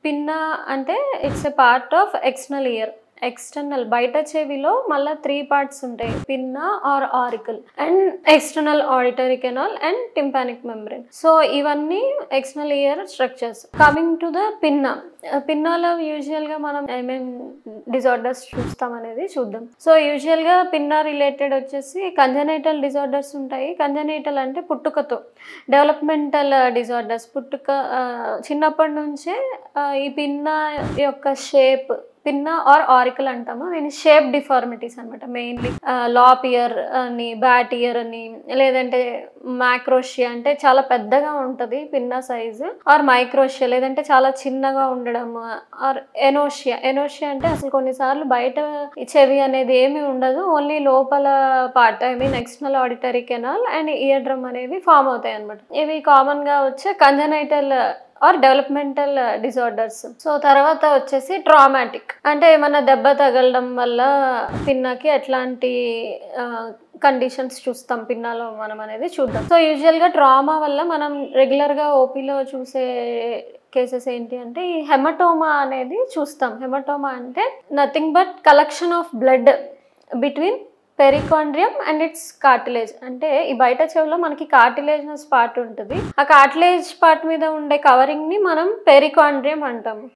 పిన్నా అంటే it's a part of external ear. External బయట చెవిలో మళ్ళీ 3 పార్ట్స్ ఉంటాయి. Pinna or auricle and external auditory canal and tympanic membrane. So ఇవన్నీ external ear structures. Coming to the pinna. పిన్నాలో యూజువల్గా మనం ఏమేం డిజార్డర్స్ చూస్తాం అనేది చూద్దాం. సో యూజువల్గా పిన్నా రిలేటెడ్ వచ్చేసి కంజనైటల్ డిజార్డర్స్ ఉంటాయి. కంజనైటల్ అంటే పుట్టుకతో, డెవలప్మెంటల్ డిజార్డర్స్ చిన్నప్పటి నుంచే ఈ పిన్నా యొక్క షేప్, పిన్నా ఆర్ ఆరికల్ అంటాము. దీని షేప్ డిఫార్మిటీస్ అనమాట. మెయిన్లీ లాప్ ఇయర్ అని, బ్యాట్ ఇయర్ అని, లేదంటే మ్యాక్రోషియా అంటే చాలా పెద్దగా ఉంటుంది పిన్నా సైజు, ఆర్ మైక్రోషియా లేదంటే చాలా చిన్నగా ఉండడం, ఆర్ ఎనోషియా. ఎనోషియా అంటే అసలు కొన్నిసార్లు బయట చెవి అనేది ఏమి ఉండదు, ఓన్లీ లోపల part, I mean external auditory canal and ear drum అనేవి ఫామ్ అవుతాయి అనమాట. ఇవి కామన్ గా వచ్చే congenital or developmental disorders. So తర్వాత వచ్చేసి ట్రామాటిక్ అంటే ఏమన్నా దెబ్బ తగలడం వల్ల పిన్నాకి ఎట్లాంటి కండిషన్స్ చూస్తాం పిన్నాలో మనం అనేది చూద్దాం. సో యూజువల్గా ట్రామా వల్ల మనం రెగ్యులర్గా ఓపీలో చూసే కేసెస్ ఏంటి అంటే ఈ హెమటోమా అనేది చూస్తాం. హెమటోమా అంటే nothing but collection of blood between perichondrium and its cartilage. అంటే ఈ బయట చెవిలో మనకి కార్టిలేజినస్ పార్ట్ ఉంటుంది. ఆ కార్టిలేజ్ పార్ట్ మీద ఉండే కవరింగ్ ని మనం పెరికాండ్రియం అంటాము.